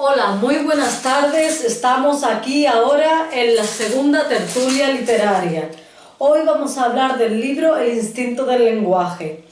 Hola, muy buenas tardes. Estamos aquí ahora en la segunda tertulia literaria. Hoy vamos a hablar del libro El instinto del lenguaje.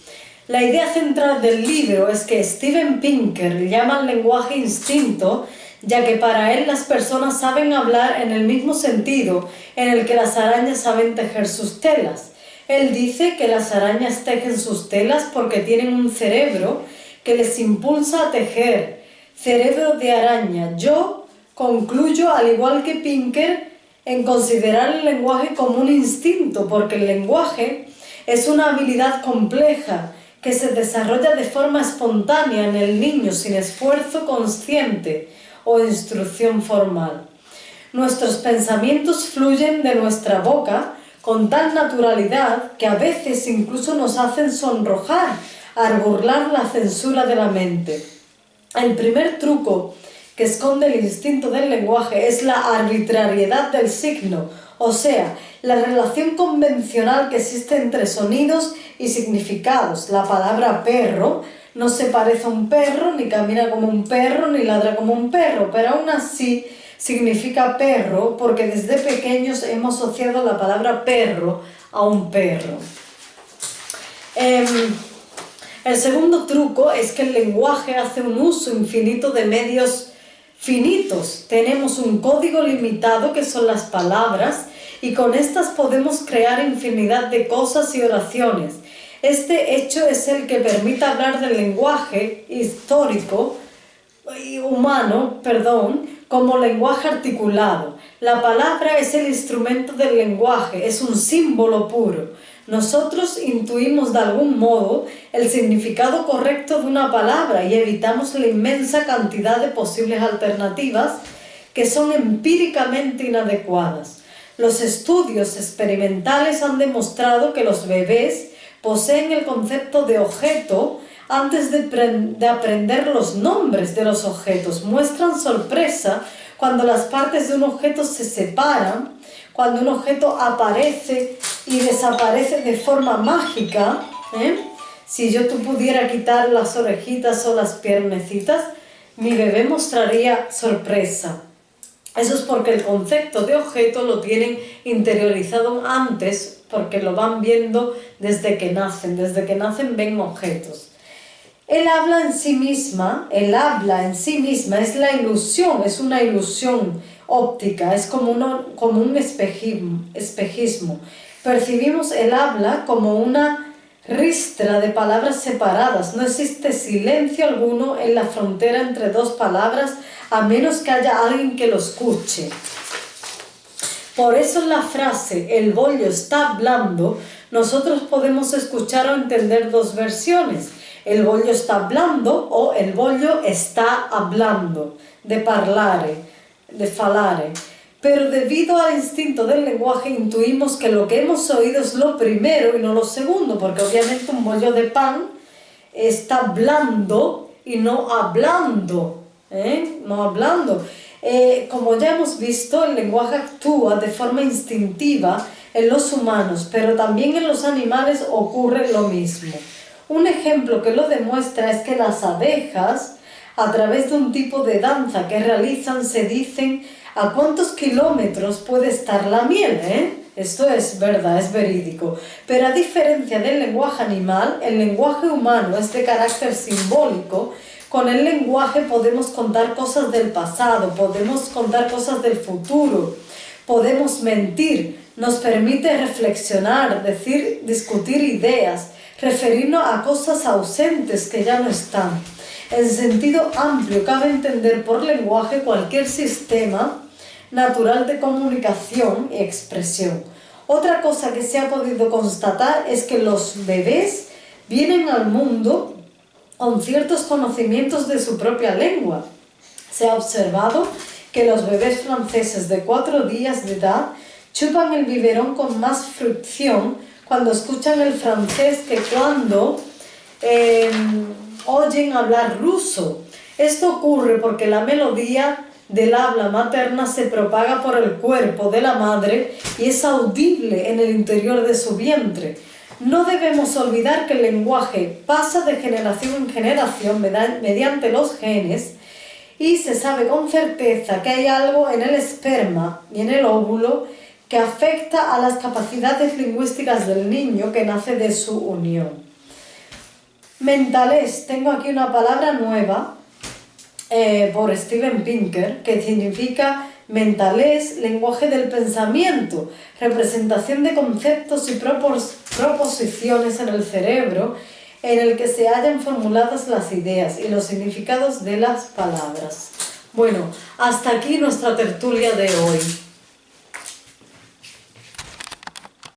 La idea central del libro es que Steven Pinker llama al lenguaje instinto, ya que para él las personas saben hablar en el mismo sentido en el que las arañas saben tejer sus telas. Él dice que las arañas tejen sus telas porque tienen un cerebro que les impulsa a tejer. Cerebro de araña. Yo concluyo, al igual que Pinker, en considerar el lenguaje como un instinto, porque el lenguaje es una habilidad compleja que se desarrolla de forma espontánea en el niño sin esfuerzo consciente o instrucción formal. Nuestros pensamientos fluyen de nuestra boca con tal naturalidad que a veces incluso nos hacen sonrojar al burlar la censura de la mente. El primer truco que esconde el instinto del lenguaje es la arbitrariedad del signo, o sea, la relación convencional que existe entre sonidos y significados. La palabra perro no se parece a un perro, ni camina como un perro, ni ladra como un perro, pero aún así significa perro porque desde pequeños hemos asociado la palabra perro a un perro. El segundo truco es que el lenguaje hace un uso infinito de medios finitos. Tenemos un código limitado que son las palabras y con estas podemos crear infinidad de cosas y oraciones. Este hecho es el que permite hablar del lenguaje humano, como lenguaje articulado. La palabra es el instrumento del lenguaje, es un símbolo puro. Nosotros intuimos de algún modo el significado correcto de una palabra y evitamos la inmensa cantidad de posibles alternativas que son empíricamente inadecuadas. Los estudios experimentales han demostrado que los bebés poseen el concepto de objeto antes de aprender los nombres de los objetos. Muestran sorpresa cuando las partes de un objeto se separan, cuando un objeto aparece y desaparece de forma mágica. Si tú pudiera quitar las orejitas o las piernecitas, mi bebé mostraría sorpresa. Eso es porque el concepto de objeto lo tienen interiorizado antes, porque lo van viendo desde que nacen ven objetos. El habla en sí misma es la ilusión, es una ilusión óptica, es como un espejismo. Percibimos el habla como una ristra de palabras separadas. No existe silencio alguno en la frontera entre dos palabras, a menos que haya alguien que lo escuche. Por eso en la frase "el bollo está hablando", nosotros podemos escuchar o entender dos versiones. El bollo está hablando o el bollo está hablando, de parlare, de falare. Pero debido al instinto del lenguaje intuimos que lo que hemos oído es lo primero y no lo segundo, porque obviamente un bollo de pan está hablando y no hablando, no hablando. Como ya hemos visto, el lenguaje actúa de forma instintiva en los humanos, pero también en los animales ocurre lo mismo. Un ejemplo que lo demuestra es que las abejas, a través de un tipo de danza que realizan, se dicen a cuántos kilómetros puede estar la miel, Esto es verdad, es verídico. Pero a diferencia del lenguaje animal, el lenguaje humano es de carácter simbólico. Con el lenguaje podemos contar cosas del pasado, podemos contar cosas del futuro, podemos mentir, nos permite reflexionar, discutir ideas, referirnos a cosas ausentes que ya no están. En sentido amplio, cabe entender por lenguaje cualquier sistema natural de comunicación y expresión. Otra cosa que se ha podido constatar es que los bebés vienen al mundo con ciertos conocimientos de su propia lengua. Se ha observado que los bebés franceses de 4 días de edad chupan el biberón con más fricción cuando escuchan el francés que cuando oyen hablar ruso. Esto ocurre porque la melodía del habla materna se propaga por el cuerpo de la madre y es audible en el interior de su vientre. No debemos olvidar que el lenguaje pasa de generación en generación mediante los genes y se sabe con certeza que hay algo en el esperma y en el óvulo que afecta a las capacidades lingüísticas del niño que nace de su unión. Mentalés, tengo aquí una palabra nueva por Steven Pinker que significa mentalés, lenguaje del pensamiento, representación de conceptos y proposiciones en el cerebro en el que se hallan formuladas las ideas y los significados de las palabras. Bueno, hasta aquí nuestra tertulia de hoy.